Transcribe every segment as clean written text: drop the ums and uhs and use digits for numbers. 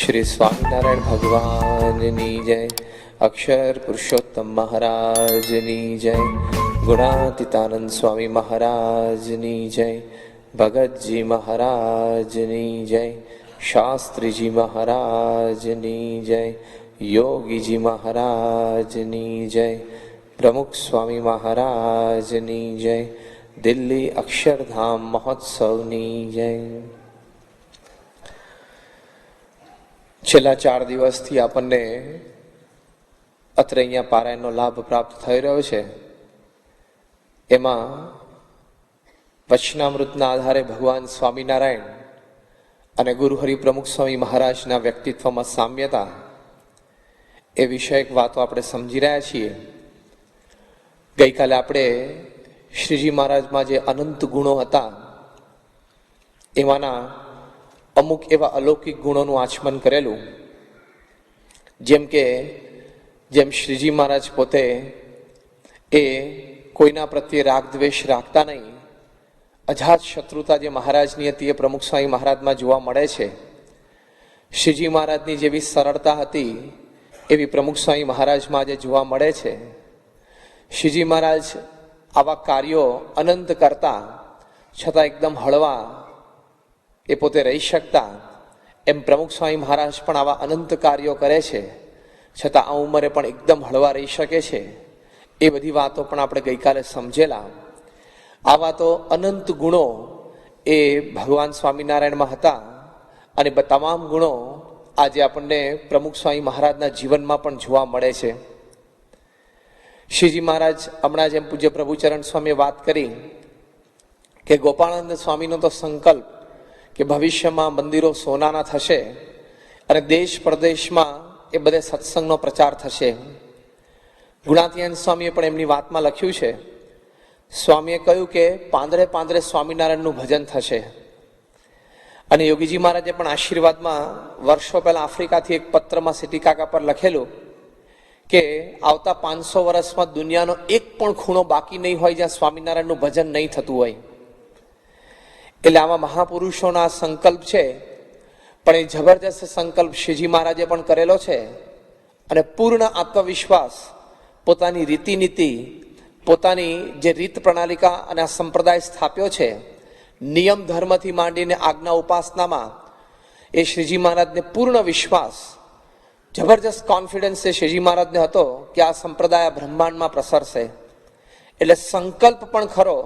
શ્રી સ્વામિનારાયણ ભગવાનની જય, અક્ષર પુરુષોત્તમ મહારાજની જય, ગુણાતીતાનંદ સ્વામી મહારાજની જય, ભગતજી મહારાજની જય, શાસ્ત્રીજી મહારાજની જય, યોગીજી મહારાજની જય, પ્રમુખ સ્વામી મહારાજની જય, દિલ્હી અક્ષરધામ મહોત્સવની જય. છેલ્લા 4 દિવસથી આપણને અત્રે અહીંયા પારાયણનો લાભ પ્રાપ્ત થઈ રહ્યો છે. એમાં વચનામૃતના આધારે ભગવાન સ્વામિનારાયણ અને ગુરુહરિ પ્રમુખ સ્વામી મહારાજના વ્યક્તિત્વમાં સામ્યતા એ વિષયક વાતો આપણે સમજી રહ્યા છીએ. ગઈકાલે આપણે શ્રીજી મહારાજમાં જે અનંત ગુણો હતા એમાંના અમુક એવા અલૌકિક ગુણોનું આચમન કરેલું. જેમ શ્રીજી મહારાજ પોતે એ કોઈના પ્રત્યે રાગ દ્વેષ રાખતા નહીં. અજાત શત્રુતા જે મહારાજની હતી એ પ્રમુખ સ્વામી મહારાજમાં જોવા મળે છે. શ્રીજી મહારાજની જેવી સરળતા હતી એવી પ્રમુખ સ્વામી મહારાજમાં આજે જોવા મળે છે. શ્રીજી મહારાજ આવા કાર્યો અનંત કરતા છતાં એકદમ હળવા એ પોતે રહી શકતા, એમ પ્રમુખ સ્વામી મહારાજ પણ આવા અનંત કાર્યો કરે છે છતાં આ ઉંમરે પણ એકદમ હળવા રહી શકે છે. એ બધી વાતો પણ આપણે ગઈકાલે સમજેલા. આ વાતો અનંત ગુણો એ ભગવાન સ્વામિનારાયણમાં હતા અને તમામ ગુણો આજે આપણને પ્રમુખ સ્વામી મહારાજના જીવનમાં પણ જોવા મળે છે. શ્રીજી મહારાજ હમણાં જેમ પૂજ્ય પ્રભુચરણ સ્વામીએ વાત કરી કે ગોપાળાનંદ સ્વામીનો તો સંકલ્પ કે ભવિષ્યમાં મંદિરો સોનાના થશે અને દેશ પ્રદેશમાં એ બધે સત્સંગનો પ્રચાર થશે. ગુણાતીતાનંદ સ્વામીએ પણ એમની વાતમાં લખ્યું છે, સ્વામીએ કહ્યું કે પાંદડે પાંદડે સ્વામિનારાયણનું ભજન થશે. અને યોગીજી મહારાજે પણ આશીર્વાદમાં વર્ષો પહેલા આફ્રિકાથી એક પત્રમાં સિટીકાકા પર લખેલું કે આવતા 500 વર્ષમાં દુનિયાનો એક પણ ખૂણો બાકી નહીં હોય જ્યાં સ્વામિનારાયણનું ભજન નહીં થતું હોય. એટલે આવા મહાપુરુષોના સંકલ્પ છે, પણ એ જબરજસ્ત સંકલ્પ શ્રીજી મહારાજે પણ કરેલો છે. અને પૂર્ણ આત્મવિશ્વાસ, પોતાની રીતિનીતિ, પોતાની જે રીત પ્રણાલિકા અને આ સંપ્રદાય સ્થાપ્યો છે, નિયમ ધર્મથી માંડીને આજ્ઞા ઉપાસનામાં એ શ્રીજી મહારાજને પૂર્ણ વિશ્વાસ, જબરજસ્ત કોન્ફિડન્સ એ શ્રીજી મહારાજને હતો કે આ સંપ્રદાય બ્રહ્માંડમાં પ્રસરશે. એટલે સંકલ્પ પણ ખરો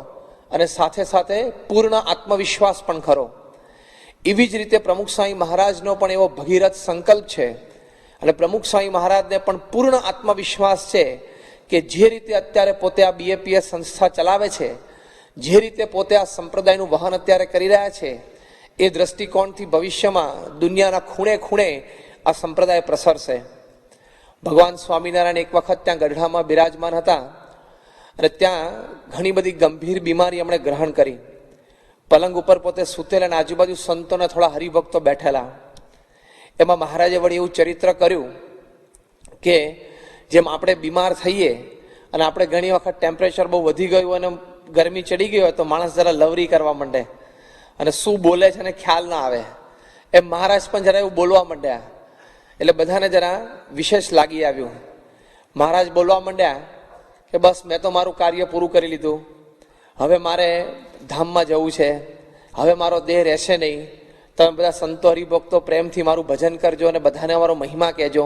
અને સાથે સાથે પૂર્ણ આત્મવિશ્વાસ પણ ખરો. એવી જ રીતે પ્રમુખ સ્વામી મહારાજનો પણ એવો ભગીરથ સંકલ્પ છે અને પ્રમુખ સ્વામી મહારાજને પણ પૂર્ણ આત્મવિશ્વાસ છે કે જે રીતે અત્યારે પોતે આ બીએપીએસ સંસ્થા ચલાવે છે, જે રીતે પોતે આ સંપ્રદાયનું વહન અત્યારે કરી રહ્યા છે, એ દ્રષ્ટિકોણથી ભવિષ્યમાં દુનિયાના ખૂણે ખૂણે આ સંપ્રદાય પ્રસરશે. ભગવાન સ્વામિનારાયણ એક વખત ત્યાં ગઢડામાં બિરાજમાન હતા અને ત્યાં ઘણી બધી ગંભીર બીમારી એમણે ગ્રહણ કરી. પલંગ ઉપર પોતે સૂતેલા અને આજુબાજુ સંતોને થોડા હરિભક્તો બેઠેલા. એમાં મહારાજે વળી એવું ચરિત્ર કર્યું કે જેમ આપણે બીમાર થઈએ અને આપણે ઘણી વખત ટેમ્પરેચર બહુ વધી ગયું અને ગરમી ચડી ગઈ હોય તો માણસ જરા લવરી કરવા માંડે અને શું બોલે છે ને ખ્યાલ ના આવે. એમ મહારાજ પણ જરા એવું બોલવા માંડ્યા. એટલે બધાને જરા વિશેષ લાગી આવ્યું. મહારાજ બોલવા માંડ્યા કે બસ મેં તો મારું કાર્ય પૂરું કરી લીધું, હવે મારે ધામમાં જવું છે, હવે મારો દેહ રહેશે નહીં. તમે બધા સંતો હરિભક્તો પ્રેમથી મારું ભજન કરજો અને બધાને મારો મહિમા કહેજો.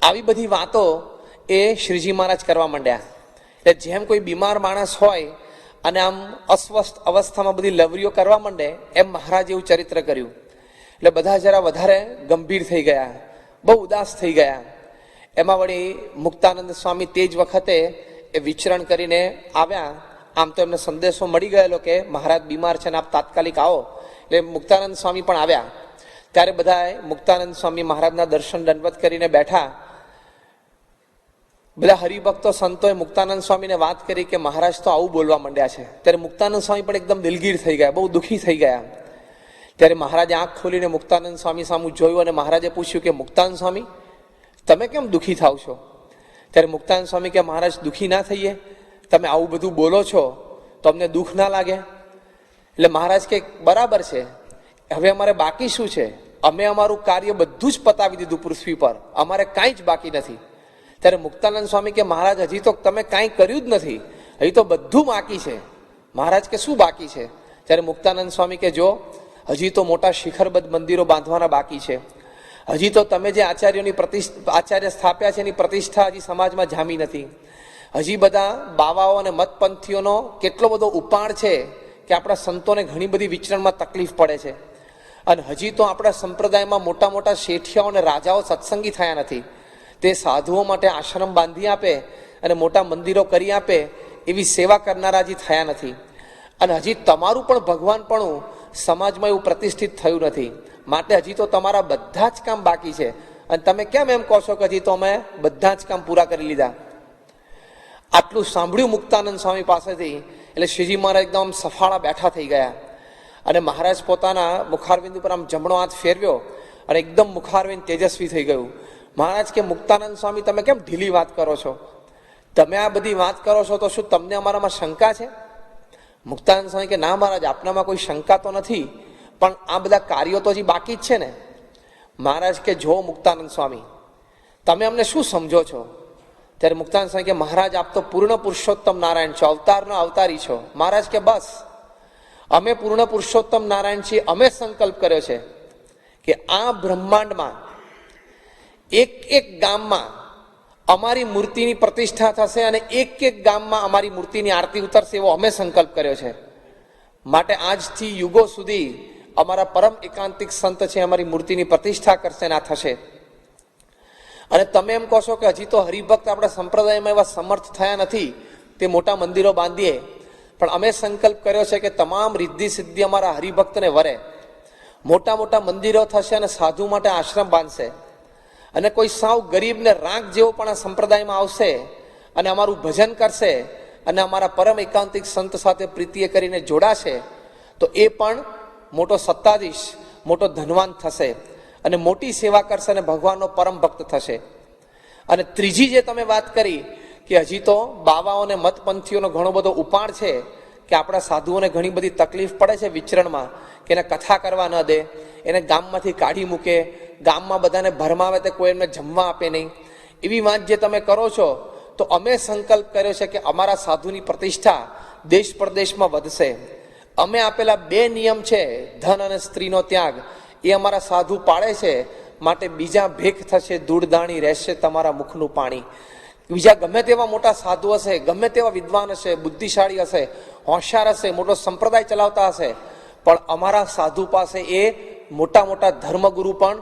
આવી બધી વાતો એ શ્રીજી મહારાજ કરવા માંડ્યા. એટલે જેમ કોઈ બીમાર માણસ હોય અને આમ અસ્વસ્થ અવસ્થામાં બધી લવરીઓ કરવા માંડે, એમ મહારાજ એવું ચરિત્ર કર્યું. એટલે બધા જરા વધારે ગંભીર થઈ ગયા, બહુ ઉદાસ થઈ ગયા. એમાં વળી મુક્તાનંદ સ્વામી તે જ વખતે એ વિચરણ કરીને આવ્યા. આમ તો એમને સંદેશો મળી ગયેલો કે મહારાજ બીમાર છે ને આપ તાત્કાલિક આવો. એટલે મુક્તાનંદ સ્વામી પણ આવ્યા. ત્યારે બધાએ મુક્તાનંદ સ્વામી મહારાજના દર્શન દંડવત કરીને બેઠા. બધા હરિભક્તો સંતોએ મુક્તાનંદ સ્વામીને વાત કરી કે મહારાજ તો આવું બોલવા માંડ્યા છે. ત્યારે મુક્તાનંદ સ્વામી પણ એકદમ દિલગીર થઈ ગયા, બહુ દુઃખી થઈ ગયા. ત્યારે મહારાજે આંખ ખોલીને મુક્તાનંદ સ્વામી સામું જોયું અને મહારાજે પૂછ્યું કે મુક્તાનંદ સ્વામી, તમે કેમ દુઃખી થાવ છો? ત્યારે મુક્તાનંદ સ્વામી કે મહારાજ દુઃખી ના થઈએ, તમે આવું બધું બોલો છો તો અમને દુઃખ ના લાગે? એટલે મહારાજ કે બરાબર છે, હવે અમારે બાકી શું છે? અમે અમારું કાર્ય બધું જ પતાવી દીધું પૃથ્વી પર, અમારે કાંઈ જ બાકી નથી. ત્યારે મુક્તાનંદ સ્વામી કે મહારાજ હજી તો તમે કાંઈ કર્યું જ નથી, હજી તો બધું બાકી છે. મહારાજ કે શું બાકી છે? ત્યારે મુક્તાનંદ સ્વામી કે જો હજી તો મોટા શિખરબદ્ધ મંદિરો બાંધવાના બાકી છે, હજી તો તમે જે આચાર્ય સ્થાપ્યા છે એની પ્રતિષ્ઠા હજી સમાજમાં જામી નથી, હજી બધા બાવાઓ અને મતપંથીઓનો કેટલો બધો ઉપાડ છે કે આપણા સંતોને ઘણી બધી વિચરણમાં તકલીફ પડે છે. અને હજી તો આપણા સંપ્રદાયમાં મોટા મોટા શેઠિયાઓ અને રાજાઓ સત્સંગી થયા નથી. તે સાધુઓ માટે આશ્રમ બાંધી આપે અને મોટા મંદિરો કરી આપે એવી સેવા કરનારા હજી થયા નથી. અને હજી તમારું પણ ભગવાનપણું સમાજમાં એવું પ્રતિષ્ઠિત થયું નથી. માટે હજી તો તમારા બધા જ કામ બાકી છે. અને તમે કેમ એમ કહો છો કે હજી તો અમે બધા જ કામ પૂરા કરી લીધા? આટલું સાંભળ્યું મુક્તાનંદ સ્વામી પાસેથી એટલે શ્રીજી મહારાજ એકદમ સફાળા બેઠા થઈ ગયા. અને મહારાજ પોતાના મુખારવિંદ ઉપર આમ જમણો હાથ ફેરવ્યો અને એકદમ મુખારવિંદ તેજસ્વી થઈ ગયું. મહારાજ કે મુક્તાનંદ સ્વામી તમે કેમ ઢીલી વાત કરો છો? તમે આ બધી વાત કરો છો તો શું તમને અમારામાં શંકા છે? મુક્તાનંદ સ્વામી કે ના મહારાજ, આપનામાં કોઈ શંકા તો નથી, પણ આ બધા કાર્યો તો હજી બાકી જ છે ને. મહારાજ કે જો મુક્તાનંદ સ્વામી તમે અમને શું સમજો છો? ત્યારે મુક્તાનંદ સ્વામી કે મહારાજ આપ તો પૂર્ણ પુરુષોત્તમ નારાયણ છો, અવતારના અવતારી છો. મહારાજ કે બસ અમે પૂર્ણ પુરુષોત્તમ નારાયણ છીએ. અમે સંકલ્પ કર્યો છે કે આ બ્રહ્માંડમાં એક એક ગામમાં અમારી મૂર્તિની પ્રતિષ્ઠા થશે અને એક એક ગામમાં અમારી મૂર્તિની આરતી ઉતરશે એવો અમે સંકલ્પ કર્યો છે. માટે આજથી યુગો સુધી અમારા પરમ એકાંતિક સંત છે અમારી મૂર્તિની પ્રતિષ્ઠા કરશે ને આ થશે. અને તમે એમ કહો છો કે હજી તો હરિભક્ત આપણા સંપ્રદાયમાં એવા સમર્થ થયા નથી તે મોટા મંદિરો બાંધીએ, પણ અમે સંકલ્પ કર્યો છે કે તમામ રિદ્ધિ સિદ્ધિ અમારા હરિભક્તને વરે. મોટા મોટા મંદિરો થશે અને સાધુ માટે આશ્રમ બાંધશે અને કોઈ સાવ ગરીબને રાંક જેવો પણ આ સંપ્રદાયમાં આવશે અને અમારું ભજન કરશે અને અમારા પરમ એકાંતિક સંત સાથે પ્રીતિએ કરીને જોડાશે તો એ પણ મોટો સત્તાધીશ, મોટો ધનવાન થશે અને મોટી સેવા કરશે અને ભગવાનનો પરમ ભક્ત થશે. અને ત્રીજી જે તમે વાત કરી કે હજી તો બાવાઓ અને મતપંથીઓનો ઘણો બધો ઉપાડ છે કે આપણા સાધુઓને ઘણી બધી તકલીફ પડે છે વિચરણમાં, કે એને કથા કરવા ન દે, એને ગામમાંથી કાઢી મૂકે, ગામમાં બધાને ભરમાવે તે કોઈ એમને જમવા આપે નહીં. એવી વાત જે તમે કરો છો તો અમે સંકલ્પ કર્યો છે કે અમારા સાધુની પ્રતિષ્ઠા દેશ પ્રદેશમાં વધશે. અમે આપેલા 2 નિયમ છે, ધન અને સ્ત્રીનો ત્યાગ, એ અમારા સાધુ પાળે છે. માટે બીજા ભેખ થશે ધૂળદાણી, રહેશે તમારા મુખનું પાણી. બીજા ગમે તેવા મોટા સાધુ હશે, ગમે તેવા વિદ્વાન હશે, બુદ્ધિશાળી હશે, હોશિયાર હશે, મોટો સંપ્રદાય ચલાવતા હશે, પણ અમારા સાધુ પાસે એ મોટા મોટા ધર્મગુરુ પણ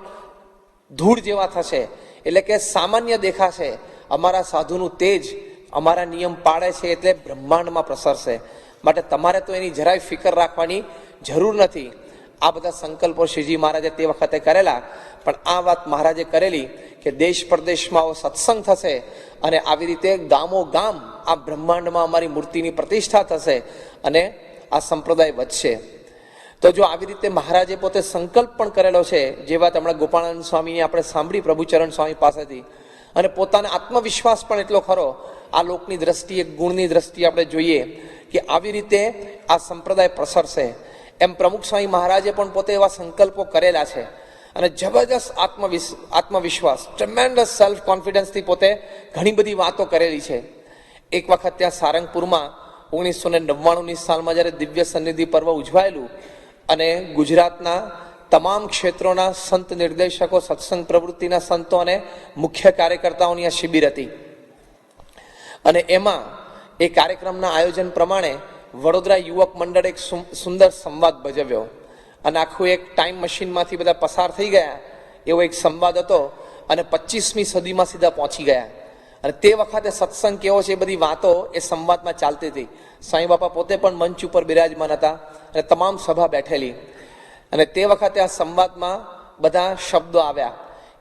ધૂળ જેવા થશે. એટલે કે સામાન્ય દેખાશે. અમારા સાધુનું તેજ અમારા નિયમ પાળે છે એટલે બ્રહ્માંડમાં પ્રસરશે. માટે તમારે તો એની જરાય ફિકર રાખવાની જરૂર નથી. આ બધા સંકલ્પો શ્રીજી મહારાજે તે વખતે કરેલા, પણ આ વાત મહારાજે કરેલી કે દેશ પ્રદેશમાં સત્સંગ થશે અને આવી રીતે ગામો ગામ આ બ્રહ્માંડમાં અમારી મૂર્તિની પ્રતિષ્ઠા થશે અને આ સંપ્રદાય વધશે. તો જો આવી રીતે મહારાજે પોતે સંકલ્પ પણ કરેલો છે, જે વાત હમણાં ગોપાળાનંદ સ્વામીને આપણે સાંભળી પ્રભુચરણ સ્વામી પાસેથી, અને પોતાનો આત્મવિશ્વાસ પણ એટલો ખરો આ લોકની દ્રષ્ટિએ, ગુણની દ્રષ્ટિએ આપણે જોઈએ કે આવી રીતે આ સંપ્રદાય પ્રસરશે. એમ પ્રમુખ સ્વામી મહારાજે પણ પોતે એવા સંકલ્પો કરેલા છે અને જબરજસ્ત આત્મવિશ્વાસ, ટ્રેમેન્ડસ સેલ્ફ કોન્ફિડન્સથી પોતે ઘણી બધી વાતો કરેલી છે. એક વખત ત્યાં સારંગપુરમાં 1999ની સાલમાં જ્યારે દિવ્ય સન્નિધિ પર્વ ઉજવાયેલું અને ગુજરાતના તમામ ક્ષેત્રોના સંત નિર્દેશકો, સત્સંગ પ્રવૃત્તિના સંતો અને મુખ્ય કાર્યકર્તાઓની આ શિબિર હતી. અને એમાં એ કાર્યક્રમના આયોજન પ્રમાણે વડોદરા યુવક મંડળ એક સુંદર સંવાદ ભજવ્યો અને આખું એક ટાઈમ મશીનમાંથી બધા પસાર થઈ ગયા એવો એક સંવાદ હતો અને 25મી સદીમાં સીધા પહોંચી ગયા. અને તે વખતે સત્સંગ કેવો છે એ બધી વાતો એ સંવાદમાં ચાલતી હતી. સાંઈ બાપા પોતે પણ મંચ ઉપર બિરાજમાન હતા અને તમામ સભા બેઠેલી. અને તે વખતે આ સંવાદમાં બધા શબ્દો આવ્યા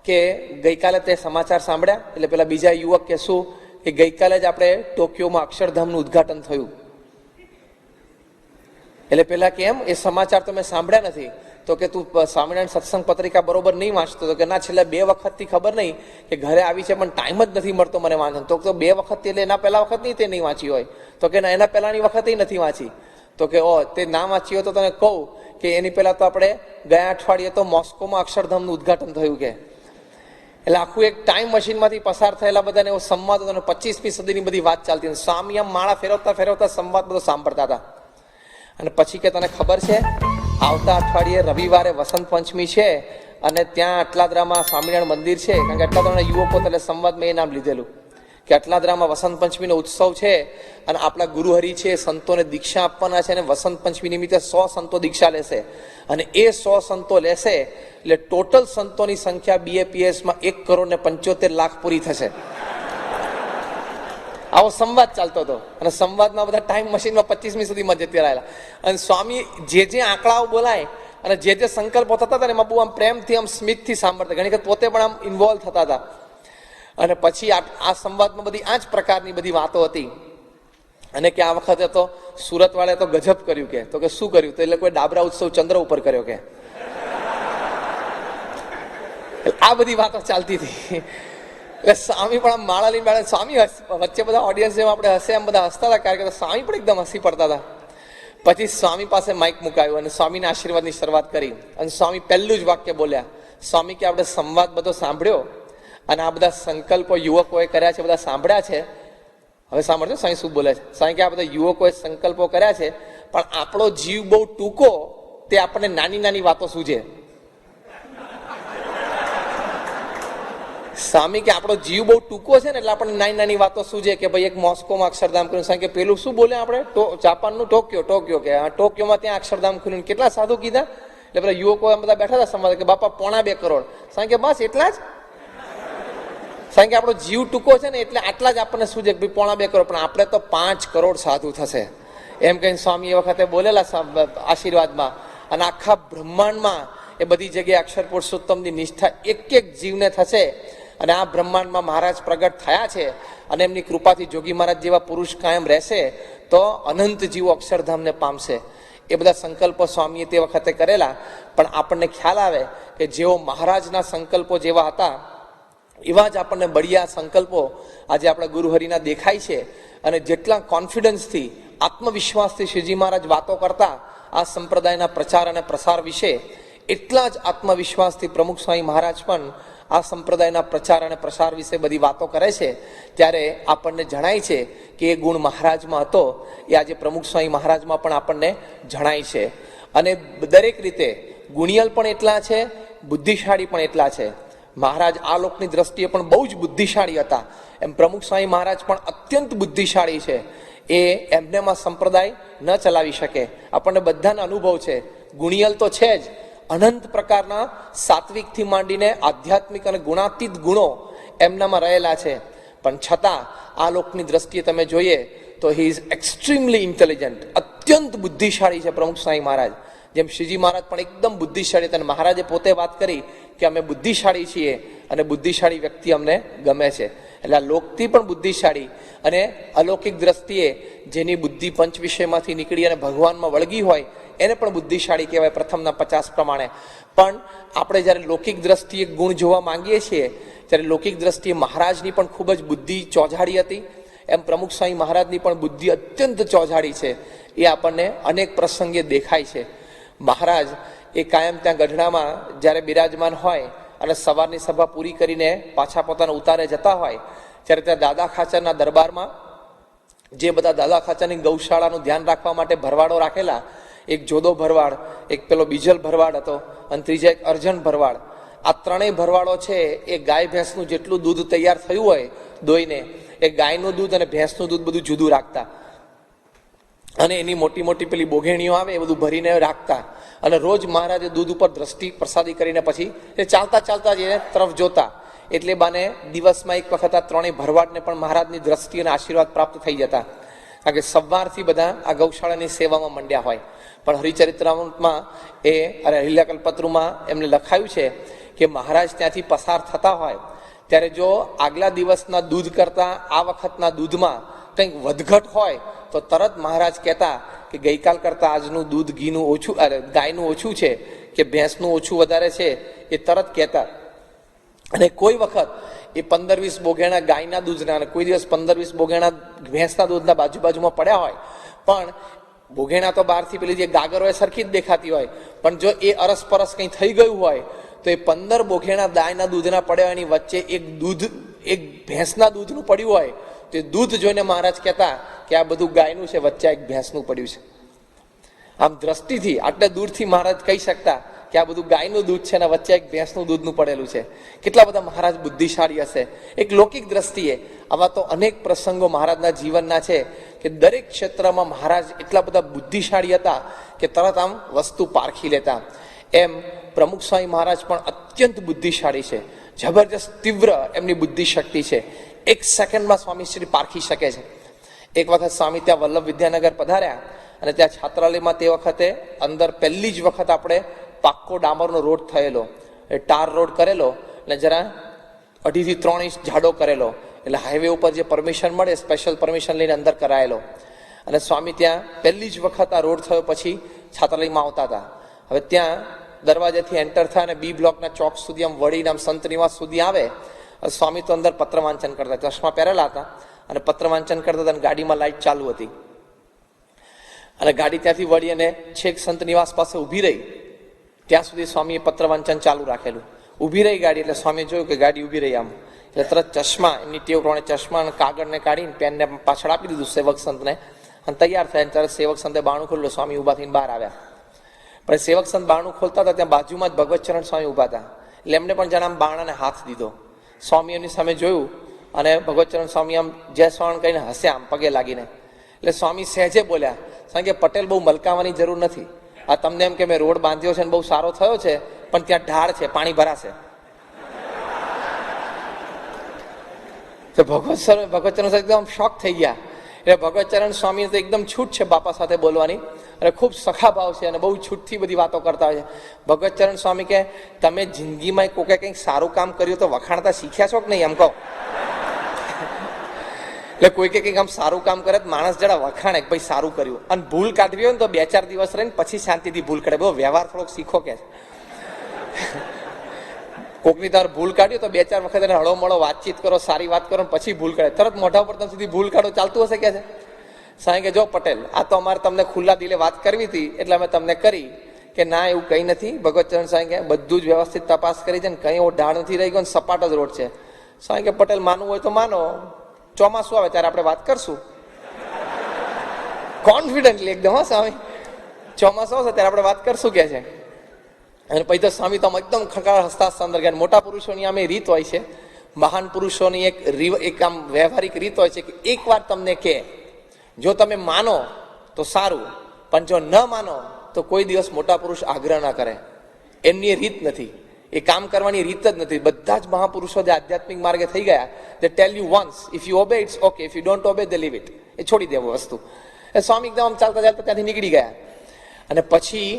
કે ગઈકાલે તે સમાચાર સાંભળ્યા? એટલે પેલા બીજા યુવક કે શું, કે ગઈકાલે જ આપણે ટોક્યોમાં અક્ષરધામનું ઉદ્ઘાટન થયું. એટલે પેલા કેમ એ સમાચાર તો મેં સાંભળ્યા નથી? તો કે તું સ્વામિનારાયણ સત્સંગ પત્રિકા બરોબર નહીં વાંચતો? તો કે ના, છેલ્લા 2 વખતથી ખબર નહીં કે ઘરે આવી છે પણ ટાઈમ જ નથી મળતો મને વાંચવાનો. તો 2 વખત એટલે એના પહેલા વખત નહીં તે નહીં વાંચી હોય? તો કે ના, એના પહેલાની વખતે નથી વાંચી. તો કે તે ના વાંચી હોય તો તને કહું કે એની પહેલા તો આપણે ગયા અઠવાડિયે તો મોસ્કોમાં અક્ષરધામનું ઉદઘાટન થયું કે એટલે આખું એક ટાઈમ મશીનમાંથી પસાર થયેલા બધાને એવો સંવાદ હતો અને 25મી સદીની બધી વાત ચાલતી હતી. સ્વામી આમ માળા ફેરવતા ફેરવતા સંવાદ બધો સાંભળતા હતા. અને પછી કે તને ખબર છે આવતા અઠવાડિયે રવિવારે વસંત પંચમી છે અને ત્યાં અટલાદરામાં સ્વામિનારાયણ મંદિર છે, કારણ કે અટલાદરાના યુવકો એટલે સંવાદમાં એ નામ લીધેલું કે અટલાદરામાં વસંત પંચમીનો ઉત્સવ છે અને આપણા ગુરુહરિ છે સંતોને દીક્ષા આપવાના છે અને વસંત પંચમી નિમિત્તે 100 સંતો દીક્ષા લેશે અને એ 100 સંતો લેશે એટલે ટોટલ સંતોની સંખ્યા BAPSમાં 1,75,00,000 પૂરી થશે. આવો સંવાદ ચાલતો હતો અને સંવાદમાં બધા ટાઈમ મશીનમાં 25મી સુધીમાં જતી રહેલા. અને સ્વામી જે આંકડાઓ બોલાય અને જે સંકલ્પો થતા હતા એમાં બહુ આમ પ્રેમથી આમ સ્મિતથી સાંભળતા, ઘણી વખત પોતે પણ આમ ઇન્વોલ્વ થતા હતા. અને પછી આ સંવાદમાં બધી આ જ પ્રકારની બધી વાતો હતી. અને કે આ વખતે તો સુરત વાળાએ તો ગજબ કર્યું કે, તો કે શું કર્યું? તો એટલે કોઈ ડાબરા ઉત્સવ ચંદ્ર ઉપર કર્યો કે. આ બધી વાતો ચાલતી હતી. એટલે સ્વામી પણ આમ માળા લઈને બેઠા. સ્વામી વચ્ચે બધા ઓડિયન્સ જેમ આપણે હસે એમ બધા હસતા હતા કાર્યકર્તા. સ્વામી પણ એકદમ હસી પડતા હતા. પછી સ્વામી પાસે માઇક મુકાયું અને સ્વામીના આશીર્વાદની શરૂઆત કરી અને સ્વામી પહેલું જ વાક્ય બોલ્યા. સ્વામી કે આપણે સંવાદ બધો સાંભળ્યો અને આ બધા સંકલ્પો યુવકોએ કર્યા છે, બધા સાંભળ્યા છે. હવે સાંભળજો સ્વામી શું બોલે છે. સ્વામી કે આ બધા યુવકોએ સંકલ્પો કર્યા છે પણ આપણો જીવ બહુ ટૂંકો, તે આપણને નાની નાની વાતો સૂજે. સ્વામી કે આપણો જીવ બહુ ટૂંકો છે ને એટલે આપણને નાની નાની વાતો સૂજે કે ભાઈ એક મોસ્કોમાં અક્ષરધામ ખુલ્યું. સ્વામી કે પેલું શું બોલે આપણે જાપાનનું ટોક્યો કે ટોક્યોમાં ત્યાં અક્ષરધામ ખુલ્યું. કેટલા સાધુ કીધા? એટલે બધા યુવકો બધા બેઠા હતા સંવાદ કે બાપા 2.5 કરોડ. સ્વામી કે બસ એટલા જ? કારણ કે આપણો જીવ ટૂંકો છે ને એટલે આટલા જ આપણને શું છે 2.5 કરોડ, પણ આપણે તો 5 કરોડ સાધુ થશે એમ કહીને સ્વામી એ વખતે બોલેલા આશીર્વાદમાં. અને આખા બ્રહ્માંડમાં એ બધી જગ્યાએ અક્ષર પુરુષોત્તમની નિષ્ઠા એક જીવને થશે. અને આ બ્રહ્માંડમાં મહારાજ પ્રગટ થયા છે અને એમની કૃપાથી જોગી મહારાજ જેવા પુરુષ કાયમ રહેશે તો અનંત જીવો અક્ષરધામને પામશે. એ બધા સંકલ્પો સ્વામીએ તે વખતે કરેલા. પણ આપણને ખ્યાલ આવે કે જેઓ મહારાજના સંકલ્પો જેવા હતા એવા જ આપણને બળિયા સંકલ્પો આજે આપણા ગુરુહરિના દેખાય છે. અને જેટલા કોન્ફિડન્સથી આત્મવિશ્વાસથી શ્રીજી મહારાજ વાતો કરતા આ સંપ્રદાયના પ્રચાર અને પ્રસાર વિશે, એટલા જ આત્મવિશ્વાસથી પ્રમુખ સ્વામી મહારાજ પણ આ સંપ્રદાયના પ્રચાર અને પ્રસાર વિશે બધી વાતો કરે છે. ત્યારે આપણને જણાય છે કે એ ગુણ મહારાજમાં હતો એ આજે પ્રમુખ સ્વામી મહારાજમાં પણ આપણને જણાય છે. અને દરેક રીતે ગુણિયલ પણ એટલા છે, બુદ્ધિશાળી પણ એટલા છે. મહારાજ આ લોકની દ્રષ્ટિએ પણ બહુ જ બુદ્ધિશાળી હતા, એમ પ્રમુખ સ્વામી મહારાજ પણ અત્યંત બુદ્ધિશાળી છે. એ એમનેમાં સંપ્રદાય ન ચલાવી શકે. આપણને બધાને અનુભવ છે. ગુણિયલ તો છે જ, અનંત પ્રકારના સાત્વિકથી માંડીને આધ્યાત્મિક અને ગુણાતીત ગુણો એમનામાં રહેલા છે. પણ છતાં આ લોકની દ્રષ્ટિએ તમે જોઈએ તો હી ઇઝ એક્સ્ટ્રીમલી ઇન્ટેલિજન્ટ, અત્યંત બુદ્ધિશાળી છે પ્રમુખ સ્વામી મહારાજ. જેમ શ્રીજી મહારાજ પણ એકદમ બુદ્ધિશાળી હતા. અને મહારાજે પોતે વાત કરી કે અમે બુદ્ધિશાળી છીએ અને બુદ્ધિશાળી વ્યક્તિ અમને ગમે છે. એટલે આ લોકથી પણ બુદ્ધિશાળી અને અલૌકિક દ્રષ્ટિએ જેની બુદ્ધિ પંચ વિષયમાંથી નીકળી અને ભગવાનમાં વળગી હોય એને પણ બુદ્ધિશાળી કહેવાય પ્રથમના 50 પ્રમાણે. પણ આપણે જ્યારે લૌકિક દ્રષ્ટિએ ગુણ જોવા માંગીએ છીએ ત્યારે લૌકિક દ્રષ્ટિએ મહારાજની પણ ખૂબ જ બુદ્ધિ ચોજાડી હતી. એમ પ્રમુખ સ્વામી મહારાજની પણ બુદ્ધિ અત્યંત ચોજાડી છે. એ આપણને અનેક પ્રસંગે દેખાય છે. મહારાજ એ કાયમ ત્યાં ગઢડામાં જ્યારે બિરાજમાન હોય અને સવારની સભા પૂરી કરીને પાછા પોતાના ઉતારે જતા હોય ત્યારે ત્યાં દાદા ખાચરના દરબારમાં જે બધા દાદા ખાચરની ગૌશાળાનું ધ્યાન રાખવા માટે ભરવાડો રાખેલા, એક જોદો ભરવાડ, એક પેલો બીજલ ભરવાડ હતો અને ત્રીજા એક અર્જન ભરવાડ. આ ત્રણેય ભરવાડો છે એ ગાય ભેંસનું જેટલું દૂધ તૈયાર થયું હોય દોઈને, એ ગાયનું દૂધ અને ભેંસનું દૂધ બધું જુદું રાખતા અને એની મોટી મોટી પેલી બોઘેણીઓ આવે એ બધું ભરીને રાખતા. અને રોજ મહારાજે દૂધ ઉપર દ્રષ્ટિ પ્રસાદી કરીને પછી એ ચાલતા ચાલતા જ એ તરફ જોતા. એટલે બાને દિવસમાં એક વખત આ ત્રણેય ભરવાડને પણ મહારાજની દ્રષ્ટિ અને આશીર્વાદ પ્રાપ્ત થઈ જતા. કારણ કે સવારથી બધા આ ગૌશાળાની સેવામાં મંડ્યા હોય. પણ હરિચરિત્રામૃતમાં હરિલાકલ્પતરુમાં એમને લખાયું છે કે મહારાજ ત્યાંથી પસાર થતા હોય ત્યારે જો આગલા દિવસના દૂધ કરતાં આ વખતના દૂધમાં કંઈક વધઘટ હોય તો તરત મહારાજ કહેતા કે ગઈકાલ કરતાં આજનું દૂધ ઘીનું ઓછું, ગાયનું ઓછું છે કે ભેંસનું ઓછું વધારે છે, એ તરત કહેતા. અને કોઈ વખત એ 15-20 બોઘેણા ગાયના દૂધના અને કોઈ દિવસ 15-20 બોઘેણા ભેંસના દૂધના બાજુમાં પડ્યા હોય પણ બોઘેણા તો બહારથી પેલી જે ગાગર હોય સરખી જ દેખાતી હોય, પણ જો એ અરસપરસ કંઈ થઈ ગયું હોય તો એ 15 બોઘેણા ગાયના દૂધના પડ્યા હોય એની વચ્ચે એક ભેંસના દૂધનું પડ્યું હોય તો એ દૂધ જોઈને મહારાજ કહેતા કે આ બધું ગાયનું છે, વચ્ચે એક ભેંસનું પડ્યું છે. આમ દ્રષ્ટિથી આટલે દૂરથી મહારાજ કહી શકતા કે આ બધું ગાયનું દૂધ છે અને વચ્ચે એક ભેંસનું દૂધનું પડેલું છે. કેટલા બધા મહારાજ બુદ્ધિશાળી હશે. એક લૌકિક દ્રષ્ટિએ આવા તો અનેક પ્રસંગો મહારાજના જીવનના છે કે દરેક ક્ષેત્રમાં મહારાજ એટલા બધા બુદ્ધિશાળી હતા કે તરત આમ વસ્તુ પારખી લેતા. એમ પ્રમુખ સ્વામી મહારાજ પણ અત્યંત બુદ્ધિશાળી છે. જબરજસ્ત તીવ્ર એમની બુદ્ધિ શક્તિ છે. એક સેકન્ડમાં સ્વામીશ્રી પારખી શકે છે. એક વખત સ્વામી ત્યાં વલ્લભ વિદ્યાનગર પધાર્યા અને ત્યાં છાત્રાલયમાં તે વખતે અંદર પહેલી જ વખત આપણે પાક્કો ડામરનો રોડ થયેલો, એ ટાર રોડ કરેલો અને જરા 2.5 થી 3 ઇંચ જાડો કરેલો, એટલે હાઈવે ઉપર જે પરમિશન મળે સ્પેશિયલ પરમિશન લઈને અંદર કરાયેલો. અને સ્વામી ત્યાં પહેલી જ વખત આ રોડ થયો પછી છાત્રાલયમાં આવતા હતા. હવે ત્યાં દરવાજાથી એન્ટર થાય અને બી બ્લોકના ચોક સુધી આમ વળીને આમ સંત નિવાસ સુધી આવે. સ્વામી તો અંદર પત્ર વાંચન કરતા, ચશ્મા પહેરેલા હતા અને પત્ર વાંચન કરતા હતા અને ગાડીમાં લાઇટ ચાલુ હતી. અને ગાડી ત્યાંથી વળી અને છેક સંત નિવાસ પાસે ઊભી રહી ત્યાં સુધી સ્વામીએ પત્ર વાંચન ચાલુ રાખેલું. ઊભી રહી ગાડી એટલે સ્વામીએ જોયું કે ગાડી ઊભી રહી આમ, એટલે તરત ચશ્મા એમની ટેવ પ્રમાણે ચશ્મા અને કાગળને કાઢીને પેનને પાછળ આપી દીધું સેવક સંતને અને તૈયાર થયા. ત્યારે સેવક સંતે બારણું ખોલ્યું. સ્વામી ઊભા થઈને બહાર આવ્યા. પણ સેવક સંત બારણું ખોલતા હતા ત્યાં બાજુમાં જ ભગવતચરણ સ્વામી ઊભા હતા. એટલે એમને પણ જાણે આમ બારણાને હાથ દીધો. સ્વામી એમની સામે જોયું અને ભગવતચરણ સ્વામી આમ જય સ્વામી કહીને હસ્યા આમ પગે લાગીને. એટલે સ્વામી સહેજે બોલ્યા, કારણ કે પટેલ બહુ મલકાવાની જરૂર નથી. આ તમને એમ કે મેં રોડ બાંધ્યો છે અને બહુ સારો થયો છે, પણ ત્યાં ઢાળ છે, પાણી ભરાશે. તો ભગવતચરણ એકદમ શોક થઈ ગયા. એટલે ભગવતચરણ સ્વામી તો એકદમ છૂટ છે બાપા સાથે બોલવાની અને ખૂબ સખા ભાવ છે અને બહુ છૂટથી બધી વાતો કરતા હોય છે. ભગવતચરણ સ્વામી કે તમે જિંદગીમાં કોકે કંઈક સારું કામ કર્યું તો વખાણતા શીખ્યા છો કે નહીં એમ કહો. એટલે કોઈ કંઈક આમ સારું કામ કરે માણસ જરા વખાણે કે ભાઈ સારું કર્યું, અને ભૂલ કાઢવી હોય ને તો 2-4 દિવસ રહીને પછી શાંતિથી ભૂલ કાઢે. બહુ વ્યવહાર થોડોક શીખો કે કોકની તાર ભૂલ કાઢ્યો તો 2-4 વખત એને હળો મળો વાતચીત કરો, સારી વાત કરો, પછી ભૂલ કાઢે. તરત મોઢા પર સુધી ભૂલ કાઢો ચાલતું હશે કે છે. સાંઈ કે જો પટેલ, આ તો અમારે તમને ખુલ્લા દિલે વાત કરવી હતી એટલે અમે તમને કરી. કે ના એવું કંઈ નથી. ભગવતચરણ સાંઈ કે બધું જ વ્યવસ્થિત તપાસ કરી છે ને કંઈ એવો ઢાળ નથી રહી ગયો, સપાટ જ રોડ છે. સાંઈ કે પટેલ માનવું હોય તો માનો, ચોમાસું આવે ત્યારે આપણે વાત કરશું. કોન્ફિડન્ટલી એકદમ. હા સ્વામી, ચોમાસું આવશે ત્યારે આપણે વાત કરશું કે છે. અને પછી તો સ્વામી તો એકદમ ખડખડ હસતા હસતા અંદર ગયા. મોટા પુરુષોની આમે રીત હોય છે, મહાન પુરુષોની એક આમ વ્યવહારિક રીત હોય છે કે એકવાર તમને કે જો તમે માનો તો સારું, પણ જો ન માનો તો કોઈ દિવસ મોટા પુરુષ આગ્રહ ના કરે. એમની રીત નથી, એ કામ કરવાની રીત જ નથી. બધા જ મહાપુરુષો જે આધ્યાત્મિક માર્ગે થઈ ગયા, they tell you once, if you obey it's okay, if you don't obey they leave it. એ છોડી દેવું વસ્તુ. એ સ્વામી એકદમ આમ ચાલતા ચાલતા ત્યાંથી નીકળી ગયા. અને પછી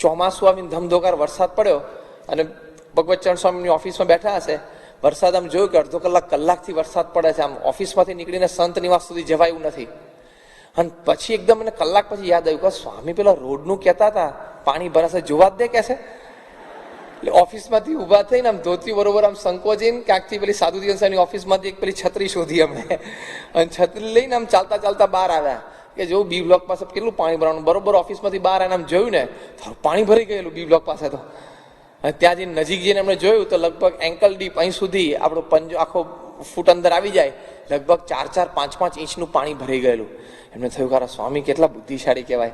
ચોમાસું આવીને ધમધોકાર વરસાદ પડ્યો અને ભગવતચરણ સ્વામીની ઓફિસમાં બેઠા હશે. વરસાદ આમ જોયું કે અડધો કલાકથી વરસાદ પડે છે. આમ ઓફિસમાંથી નીકળીને સંત નિવાસ સુધી જવાયું નથી. અને પછી એકદમ મને કલાક પછી યાદ આવ્યું કે સ્વામી પેલા રોડનું કહેતા હતા પાણી ભરાશે, જોવા જ દે કે છે. એટલે ઓફિસમાંથી ઊભા થઈને આમ ધોતી બરોબર આમ સંકોચીને ક્યાંકથી પેલી સાધુ દિવસની ઓફિસમાંથી એક પેલી છત્રી શોધી અમને અને છત્રી લઈને આમ ચાલતા ચાલતા બહાર આવ્યા કે જો બી બ્લોક પાસે કેટલું પાણી ભરવાનું. બરોબર ઓફિસમાંથી બહાર આવીને આમ જોયું ને તો પાણી ભરી ગયેલું બી બ્લોક પાસે. તો અને ત્યાં જઈને નજીક જઈને એમણે જોયું તો લગભગ એન્કલ ડીપ અહીં સુધી આપણો પંજો આખો ફૂટ અંદર આવી જાય, લગભગ 4-4, 5-5 ઇંચનું પાણી ભરાઈ ગયેલું. એમને થયું કે સ્વામી કેટલા બુદ્ધિશાળી કહેવાય.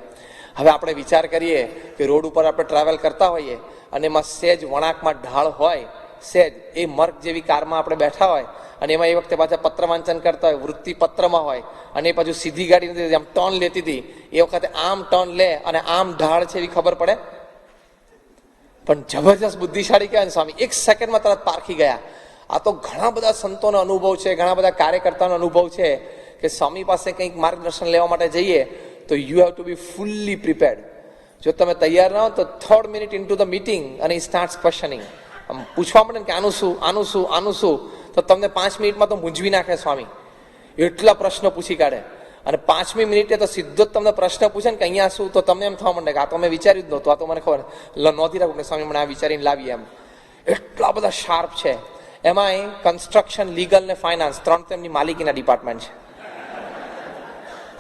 હવે આપણે વિચાર કરીએ કે રોડ ઉપર આપણે ટ્રાવેલ કરતા હોઈએ અને એમાં સહેજ વળાંકમાં ઢાળ હોય, સહેજ એ મર્ક જેવી કારમાં આપણે બેઠા હોય અને એમાં એ વખતે પાછા પત્ર વાંચન કરતા હોય, વૃત્તિ પત્રમાં હોય અને એ પાછું સીધી ગાડી નથી, આમ ટર્ન લેતી હતી. એ વખતે આમ ટર્ન લે અને આમ ઢાળ છે એવી ખબર પડે. પણ જબરજસ્ત બુદ્ધિશાળી કહેવાય ને સ્વામી. 1 સેકન્ડમાં તરત પારખી ગયા. આ તો ઘણા બધા સંતોનો અનુભવ છે, ઘણા બધા કાર્યકર્તાનો અનુભવ છે કે સ્વામી પાસે કંઈક માર્ગદર્શન લેવા માટે જઈએ તો you have to be fully prepared. જો તમે તૈયાર ના હો તો 3rd minute into the meeting અને ઈ સ્ટાર્ટ્સ ક્વેશ્ચનિંગ, આમ પૂછવા મળે ને કે આનું શું, આનું શું, આનું શું, તો તમને 5 મિનિટમાં તો મૂંઝવી નાખે સ્વામી. એટલા પ્રશ્નો પૂછી કાઢે. અને 5મી મિનિટે તો સીધો જ તમને પ્રશ્ન પૂછે ને કે અહીંયા શું, તો તમને એમ થવા માંડે કે આ તો મેં વિચાર્યું જ નહોતું, આ તો મને ખબર નહોતી રાખું કે સ્વામી મને આ વિચારીને લાવીએ એમ. એટલા બધા શાર્પ છે. એમાંય કન્સ્ટ્રક્શન, લીગલ ને ફાઇનાન્સ 3 તો એમની માલિકીના ડિપાર્ટમેન્ટ છે.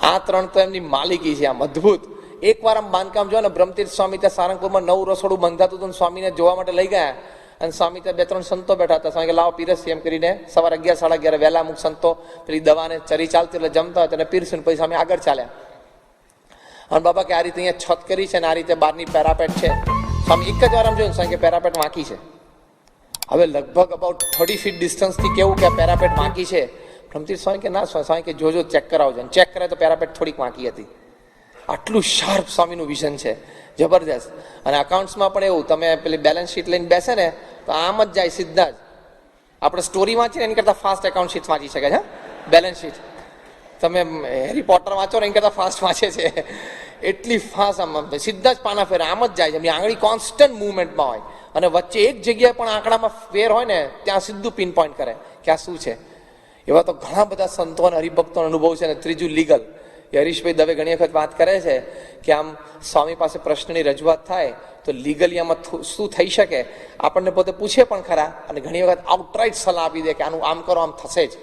આ 3 તો એમની માલિકી છે. આમ અદભુત. એકવાર આમ બાંધકામ જો ને બ્રહ્મતીર્થ સ્વામી ત્યાં સારંગપુરમાં નવું રસોડું બંધાતું હતું, સ્વામીને જોવા માટે લઈ ગયા અને સ્વામી ત્યાં 2-3 સંતો બેઠા હતા. સ્વામી કે લાવો પીરસી એમ કરીને સવારે 11-11:30 વહેલા અમુક સંતો પેલી દવાને ચરી ચાલતી એટલે જમતા હોય તેને પીરસીને પછી સ્વામી આગળ ચાલ્યા. અને બાબા કે આ રીતે અહીંયા છત કરી છે ને આ રીતે બહારની પેરાપેટ છે. સ્વામી એક જ વાર આમ જોયું સ્વામી કે પેરાપેટ વાંકી છે. હવે લગભગ અબાઉટ 30 ફીટ ડિસ્ટન્સથી કેવું કે પેરાપેટ વાંકી છે. બ્રહ્મતીર્થ સ્વામી કે ના સ્વામી કે જોજો ચેક કરાવજો. ચેક કરે તો પેરાપેટ થોડીક વાંકી હતી. આટલું શાર્પ સ્વામીનું વિઝન છે, જબરદસ્ત. અને અકાઉન્ટ્સમાં પણ એવું, તમે પેલી બેલેન્સ શીટ લઈને બેસે ને તો આમ જ જાય સીધા જ. આપણે સ્ટોરી વાંચીને એની કરતાં ફાસ્ટ એકાઉન્ટ શીટ વાંચી શકે છે. બેલેન્સ શીટ તમે હેરી પોટર વાંચો ને એની કરતાં ફાસ્ટ વાંચે છે. એટલી ફાસ્ટ આમ સીધા જ પાના ફેરે આમ જ જાય છે. એમની આંગળી કોન્સ્ટન્ટ મુવમેન્ટમાં હોય અને વચ્ચે એક જગ્યાએ પણ આંકડામાં ફેર હોય ને ત્યાં સીધું પિન પોઈન્ટ કરે કે આ શું છે. એવા તો ઘણા બધા સંતો અને હરિભક્તોનો અનુભવ છે. ને ત્રીજું લીગલ, એ હરીશભાઈ દવે ઘણી વખત વાત કરે છે કે આમ સ્વામી પાસે પ્રશ્નની રજૂઆત થાય તો લીગલી આમાં શું થઈ શકે આપણને પોતે પૂછે પણ ખરા અને ઘણી વખત આઉટરાઇટ સલાહ આપી દે કે આનું આમ કરો આમ થશે જ.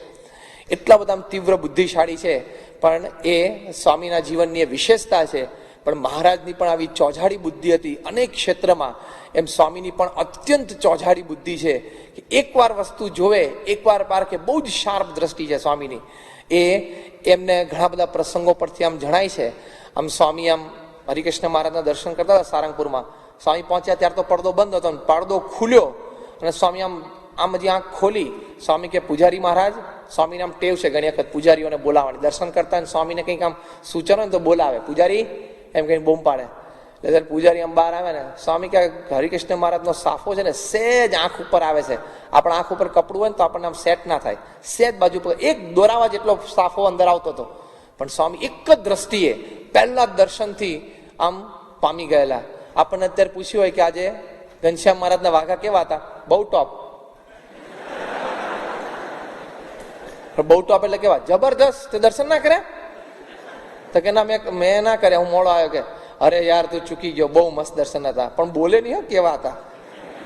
એટલા બધા આમ તીવ્ર બુદ્ધિશાળી છે. પણ એ સ્વામીના જીવનની એ વિશેષતા છે. પણ મહારાજની પણ આવી ચોઝાડી બુદ્ધિ હતી અનેક ક્ષેત્રમાં, એમ સ્વામીની પણ અત્યંત ચોઝાડી બુદ્ધિ છે કે એકવાર વસ્તુ જોવે એકવાર પારખે. બહુ જ શાર્પ દ્રષ્ટિ છે સ્વામીની. એ એમને ઘણા બધા પ્રસંગો પરથી આમ જણાય છે. આમ સ્વામી આમ હરિકૃષ્ણ મહારાજના દર્શન કરતા હતા સારંગપુરમાં. સ્વામી પહોંચ્યા ત્યારે તો પડદો બંધ હતો, પડદો ખુલ્યો અને સ્વામી આમ હજી આંખ ખોલી. સ્વામી કે પૂજારી મહારાજ, સ્વામીને આમ ટેવ છે ઘણી વખત પૂજારીઓને બોલાવવાની. દર્શન કરતા સ્વામીને કંઈક આમ સૂચન હોય ને તો બોલાવે, પૂજારી એમ કઈ બૂમ પાડે. એટલે પૂજારી આમ બહાર આવે ને સ્વામી કે હરિકૃષ્ણ મહારાજનો સાફો છે ને સહેજ આંખ ઉપર આવે છે. આપણા આંખ ઉપર કપડું હોય ને તો આપણને આમ સેટ ના થાય, સહેજ બાજુ પર એક દોરાવા જેટલો સાફો અંદર આવતો હતો. પણ સ્વામી એક જ દ્રષ્ટિએ પહેલા દર્શનથી આમ પામી ગયેલા. આપણને અત્યારે પૂછ્યું હોય કે આજે ઘનશ્યામ મહારાજના વાઘા કેવા હતા? બહુ ટોપ. બહુ ટોપ એટલે કેવા? જબરદસ્ત. તે દર્શન ના કર્યા? તો કે ના મેં ના કર્યા, હું મોડો આવ્યો. કે અરે યાર તું ચૂકી ગયો, બહુ મસ્ત દર્શન હતા. પણ બોલે નહીં હો કેવા હતા,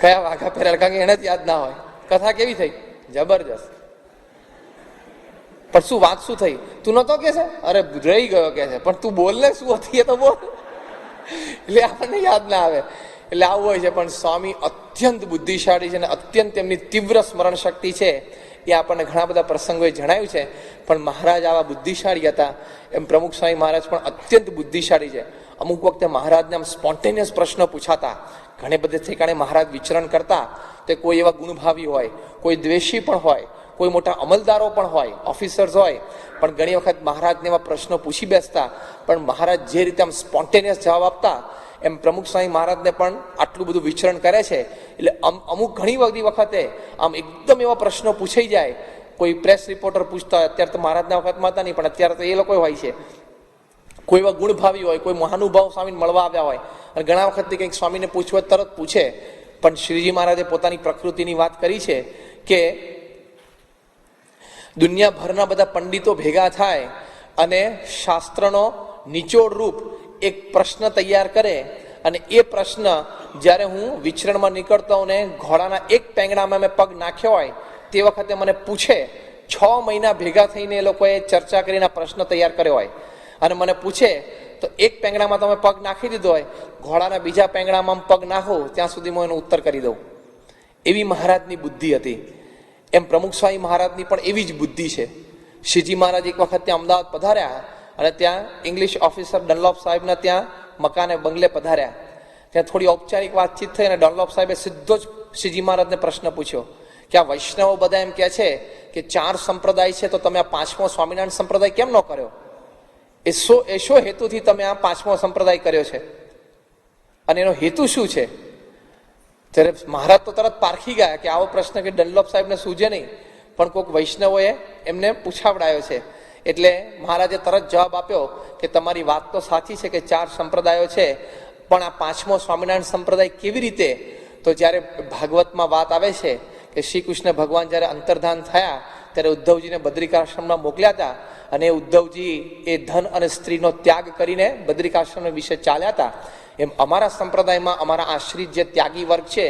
કયા વાઘા પહેરેલા, કારણ કે એને જ યાદ ના હોય. કથા કેવી થઈ? જબરજસ્ત. પણ શું વાત શું થઈ? તું નતો કે છે? અરે રહી ગયો કે છે. પણ તું બોલ ને શું હતી એ તો બોલ. એટલે આપણને યાદ ના આવે. એટલે આવું હોય છે. પણ સ્વામી અત્યંત બુદ્ધિશાળી છે અને અત્યંત એમની તીવ્ર સ્મરણ શક્તિ છે. એ આપણને ઘણા બધા પ્રસંગોએ જણાવ્યું છે. પણ મહારાજ આવા બુદ્ધિશાળી હતા. એમ પ્રમુખ સ્વામી મહારાજ પણ અત્યંત બુદ્ધિશાળી છે. અમુક વખતે મહારાજને આમ સ્પોન્ટેનિયસ પ્રશ્ન પૂછાતા. ઘણે બધે ઠેકાણે મહારાજ વિચરણ કરતા તે કોઈ એવા ગુણભાવી હોય, કોઈ દ્વેષી પણ હોય, કોઈ મોટા અમલદારો પણ હોય, ઓફિસર્સ હોય. પણ ઘણી વખત મહારાજને એવા પ્રશ્નો પૂછી બેસતા. પણ મહારાજ જે રીતે આમ સ્પોન્ટેનિયસ જવાબ આપતા એમ પ્રમુખ સ્વામી મહારાજને પણ આટલું બધું વિચરણ કરે છે. એટલે અમુક ઘણી બધી વખતે આમ એકદમ એવા પ્રશ્નો પૂછાઈ જાય. કોઈ પ્રેસ રિપોર્ટર પૂછતા હોય, અત્યારે તો મહારાજના વખતમાં હતા નહીં પણ અત્યારે તો એ લોકો હોય છે. કોઈ એવા ગુણભાવી હોય, કોઈ મહાનુભાવ સ્વામીને મળવા આવ્યા હોય અને ઘણા વખતથી કંઈક સ્વામીને પૂછવું તરત પૂછે. પણ શ્રીજી મહારાજે પોતાની પ્રકૃતિની વાત કરી છે કે દુનિયાભરના બધા પંડિતો ભેગા થાય અને શાસ્ત્રનો નિચોડ રૂપ એક પ્રશ્ન તૈયાર કરે અને એ પ્રશ્ન જ્યારે હું વિચરણમાં નીકળતો હોઉં ને ઘોડાના એક પેંગડામાં મેં પગ નાખ્યો હોય તે વખતે મને પૂછે. 6 મહિના ભેગા થઈને એ લોકોએ ચર્ચા કરીને પ્રશ્ન તૈયાર કર્યો હોય અને મને પૂછે તો એક પેંગડામાં તમે પગ નાખી દીધો હોય, ઘોડાના બીજા પેંગડામાં પગ નાખો ત્યાં સુધી હું એનો ઉત્તર કરી દઉં. એવી મહારાજની બુદ્ધિ હતી. એમ પ્રમુખ સ્વામી મહારાજની પણ એવી જ બુદ્ધિ છે. શ્રીજી મહારાજ એક વખત ત્યાં અમદાવાદ પધાર્યા અને ત્યાં ઇંગ્લિશ ઓફિસર ડનલોપ સાહેબના ત્યાં મકાને બંગલે પધાર્યા. ત્યાં થોડી ઔપચારિક વાતચીત થઈ અને ડનલોપ સાહેબે સીધો જ શ્રીજી મહારાજને પ્રશ્ન પૂછ્યો કે આ વૈષ્ણવો બધા એમ કહે છે કે 4 સંપ્રદાય છે તો તમે આ 5મો સ્વામિનારાયણ સંપ્રદાય કેમ ન કર્યો? એ શો હેતુથી તમે આ 5મો સંપ્રદાય કર્યો છે અને એનો હેતુ શું છે? ત્યારે મહારાજ તો તરત પારખી ગયા કે આવો પ્રશ્ન કે ડનલોપ સાહેબને સૂજે નહીં, પણ કોઈક વૈષ્ણવોએ એમને પૂછાવડાયો છે. એટલે મહારાજે તરત જવાબ આપ્યો કે તમારી વાત તો સાચી છે કે 4 સંપ્રદાયો છે, પણ આ 5મો સ્વામિનારાયણ સંપ્રદાય કેવી રીતે? તો જ્યારે ભાગવતમાં વાત આવે છે કે શ્રી કૃષ્ણ ભગવાન જ્યારે અંતર્ધાન થયા ત્યારે ઉદ્ધવજીને બદ્રિકાશ્રમમાં મોકલ્યા હતા અને ઉદ્ધવજી એ ધન અને સ્ત્રીનો ત્યાગ કરીને બદ્રિકાશ્રમ વિશે ચાલ્યા હતા. એમ અમારા સંપ્રદાયમાં અમારા આશ્રિત જે ત્યાગી વર્ગ છે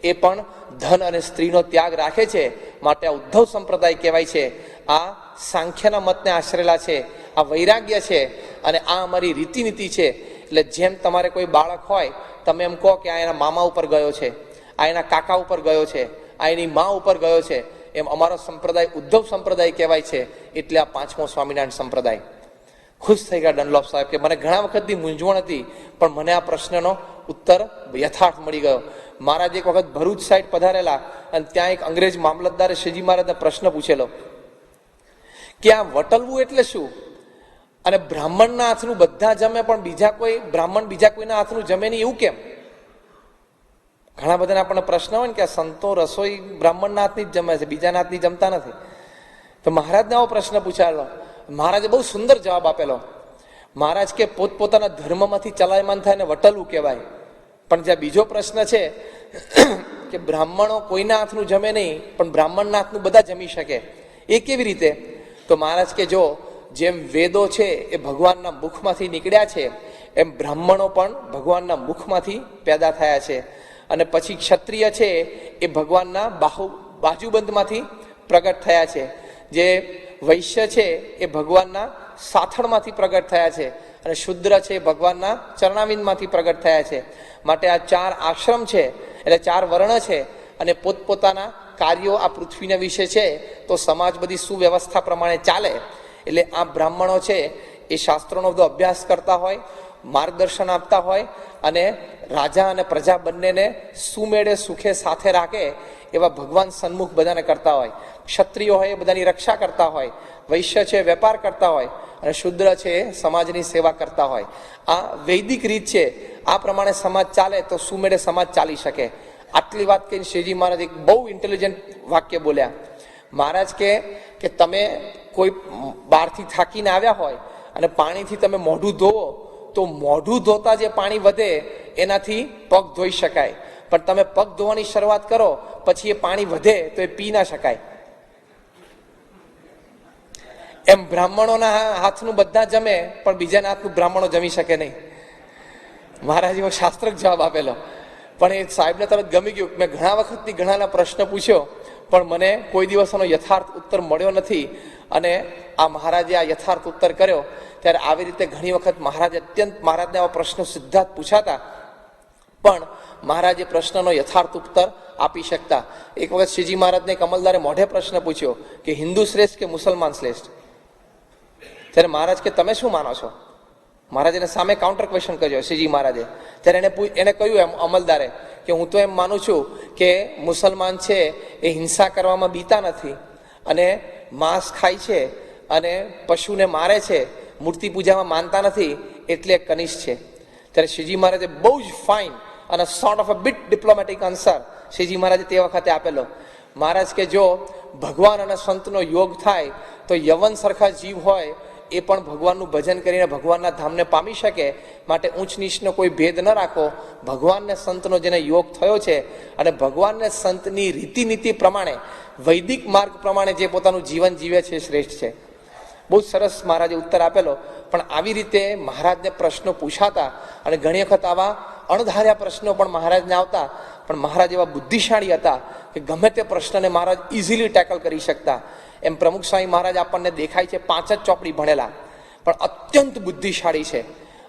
એ પણ ધન અને સ્ત્રીનો ત્યાગ રાખે છે. માટે આ ઉદ્ધવ સંપ્રદાય કહેવાય છે. આ સાંખ્યના મતને આશરેલા છે, આ વૈરાગ્ય છે અને આ અમારી રીતિનીતિ છે. એટલે જેમ તમારે કોઈ બાળક હોય, તમે એમ કહો કે આ એના મામા ઉપર ગયો છે, આ એના કાકા ઉપર ગયો છે, આ એની મા ઉપર ગયો છે, એમ અમારો સંપ્રદાય ઉદ્ધવ સંપ્રદાય કહેવાય છે. એટલે આ 5મો સ્વામિનારાયણ સંપ્રદાય. ખુશ થઈ ગયા ડનલોપ સાહેબ કે મને ઘણા વખતની મૂંઝવણ હતી, પણ મને આ પ્રશ્નનો ઉત્તર યથાર્થ મળી ગયો. મહારાજ એક વખત ભરૂચ સાઈડ પધારેલા અને ત્યાં એક અંગ્રેજ મામલતદારે શ્રીજી મહારાજને પ્રશ્ન પૂછેલો કે આ વટલવું એટલે શું, અને બ્રાહ્મણના હાથનું બધા જમે પણ બીજા કોઈ બ્રાહ્મણ બીજા કોઈના હાથનું જમે નહીં એવું કેમ? ઘણા બધાને આપણને પ્રશ્ન હોય ને કે આ સંતો રસોઈ બ્રાહ્મણના હાથની જ જમે છે, બીજાના હાથની જમતા નથી. તો મહારાજને આવો પ્રશ્ન પૂછાયેલો. મહારાજે બહુ સુંદર જવાબ આપેલો. મહારાજ કે પોતપોતાના ધર્મમાંથી ચલાયમાન થાય ને વટલવું કહેવાય. પણ જ્યાં બીજો પ્રશ્ન છે કે બ્રાહ્મણો કોઈના હાથનું જમે નહીં પણ બ્રાહ્મણના હાથનું બધા જમી શકે, એ કેવી રીતે? તો મહારાજ કે જો જેમ વેદો છે એ ભગવાનના મુખમાંથી નીકળ્યા છે, એમ બ્રાહ્મણો પણ ભગવાનના મુખમાંથી પેદા થયા છે. અને પછી ક્ષત્રિય છે એ ભગવાનના બાજુબંધમાંથી પ્રગટ થયા છે. જે વૈશ્ય છે એ ભગવાનના સાથળમાંથી પ્રગટ થયા છે. અને શુદ્ર છે એ ભગવાનના ચરણાવિંદમાંથી પ્રગટ થયા છે. માટે આ 4 આશ્રમ છે, એટલે 4 વર્ણ છે, અને પોતપોતાના કાર્યો આ પૃથ્વીના વિશે છે. તો સમાજ બધી સુવ્યવસ્થા પ્રમાણે ચાલે. એટલે આ બ્રાહ્મણો છે એ શાસ્ત્રોનો બધો અભ્યાસ કરતા હોય, માર્ગદર્શન આપતા હોય, અને રાજા અને પ્રજા બંનેને સુમેળે સુખે સાથે રાખે એવા ભગવાન સન્મુખ બધાને કરતા હોય. ક્ષત્રિયો હોય એ બધાની રક્ષા કરતા હોય, વૈશ્ય છે વેપાર કરતા હોય, અને શુદ્ર છે સમાજની સેવા કરતા હોય. આ વૈદિક રીત છે. આ પ્રમાણે સમાજ ચાલે તો સુમેળે સમાજ ચાલી શકે. આટલી વાત કહીને શ્રીજી મહારાજ એક બહુ ઇન્ટેલિજન્ટ વાક્ય બોલ્યા. મહારાજ કે તમે કોઈ બહારથી થાકીને આવ્યા હોય અને પાણીથી તમે મોઢું ધોવો તો મોઢું ધોતા જે પાણી વધે એનાથી પગ ધોઈ શકાય, પણ તમે પગ ધોવાની શરૂઆત કરો પછી એ પાણી વધે તો એ પી ના શકાય. એમ બ્રાહ્મણોના હાથનું બધા જમે પણ બીજાના હાથનું બ્રાહ્મણો જમી શકે નહીં. મહારાજ એવો શાસ્ત્રક જવાબ આપેલો. પણ એ સાહેબને તરત ગમી ગયું. મેં ઘણા વખતથી ઘણાના પ્રશ્ન પૂછ્યો પણ મને કોઈ દિવસનો યથાર્થ ઉત્તર મળ્યો નથી. અને આ મહારાજે આ યથાર્થ ઉત્તર કર્યો. ત્યારે આવી રીતે ઘણી વખત મહારાજને આવા પ્રશ્નો સીધા જ પૂછાતા, પણ મહારાજે પ્રશ્નનો યથાર્થ ઉત્તર આપી શકતા. એક વખત શ્રીજી મહારાજને એક અમલદારે મોઢે પ્રશ્ન પૂછ્યો કે હિન્દુ શ્રેષ્ઠ કે મુસલમાન શ્રેષ્ઠ? ત્યારે મહારાજ કે તમે શું માનો છો? મહારાજ એને સામે કાઉન્ટર ક્વેશ્ચન કર્યો શ્રીજી મહારાજે. ત્યારે એને કહ્યું એમ અમલદારે કે હું તો એમ માનું છું કે મુસલમાન છે એ હિંસા કરવામાં બીતા નથી, અને માંસ ખાય છે, અને પશુને મારે છે, મૂર્તિ પૂજામાં માનતા નથી, એટલે કનિષ્ઠ છે. ત્યારે શ્રીજી મહારાજે બહુ જ ફાઇન અને sort of a bit diplomatic answer Shriji મહારાજે તે વખતે આપેલો. મહારાજ કે જો ભગવાન અને સંતનો યોગ થાય તો યવન સરખા જીવ હોય એ પણ ભગવાનનું ભજન કરીને ભગવાનના ધામને પામી શકે. માટે ઊંચ નીચનો કોઈ ભેદ ન રાખો. ભગવાનને સંતનો જેને યોગ થયો છે અને ભગવાનને સંતની રીતિનીતિ પ્રમાણે વૈદિક માર્ગ પ્રમાણે જે પોતાનું જીવન જીવે છે શ્રેષ્ઠ છે. બહુ સરસ મહારાજે ઉત્તર આપેલો. પણ આવી રીતે મહારાજને પ્રશ્નો પૂછાતા, અને ઘણી વખત આવા અણધાર્યા પ્રશ્નો પણ મહારાજને આવતા. પણ મહારાજ એવા બુદ્ધિશાળી હતા કે ગમે તે પ્રશ્નને મહારાજ ઇઝીલી ટેકલ કરી શકતા. એમ પ્રમુખ સ્વામી મહારાજ આપણને દેખાય છે 5 જ ચોપડી ભણેલા, પણ અત્યંત બુદ્ધિશાળી છે.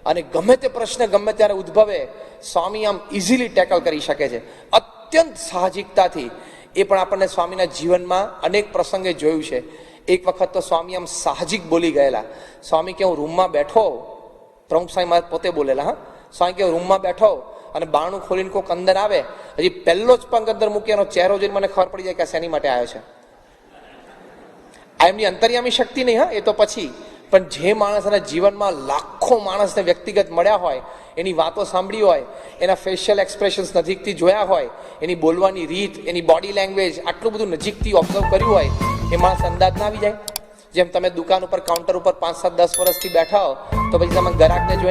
અને ગમે તે પ્રશ્ન ગમે ત્યારે ઉદ્ભવે સ્વામી આમ ઇઝીલી ટેકલ કરી શકે છે, અત્યંત સાહજિકતાથી. એ પણ આપણને સ્વામીના જીવનમાં અનેક પ્રસંગે જોયું છે. એક વખત તો સ્વામી આમ સાહજિક બોલી ગયેલા. સ્વામી કે હું રૂમમાં બેઠો, પ્રમુખ સ્વામી મહારાજ પોતે બોલેલા, હા, સ્વામી કે રૂમમાં બેઠો અને બારણું ખોલીને કોઈક અંદર આવે, હજી પહેલો જ પગ અંદર મૂકી એનો ચહેરો જોઈને મને ખબર પડી જાય કે શેની માટે આવ્યો છે. આ એમની અંતર્યામી શક્તિ નહીં, હા, એ તો પછી. પણ જે માણસના જીવનમાં લાખો માણસને વ્યક્તિગત મળ્યા હોય, એની વાતો સાંભળી હોય, એના ફેશિયલ એક્સપ્રેશન્સ નજીકથી જોયા હોય, એની બોલવાની રીત, એની બોડી લેંગ્વેજ આટલું બધું નજીકથી ઓબ્ઝર્વ કર્યું હોય, એ માણસ અંદાજ ના આવી જાય. જેમ તમે દુકાન ઉપર કાઉન્ટર ઉપર 5, 7, 10 વર્ષથી બેઠા હો તો પછી તમે ગ્રાહકને જોઈને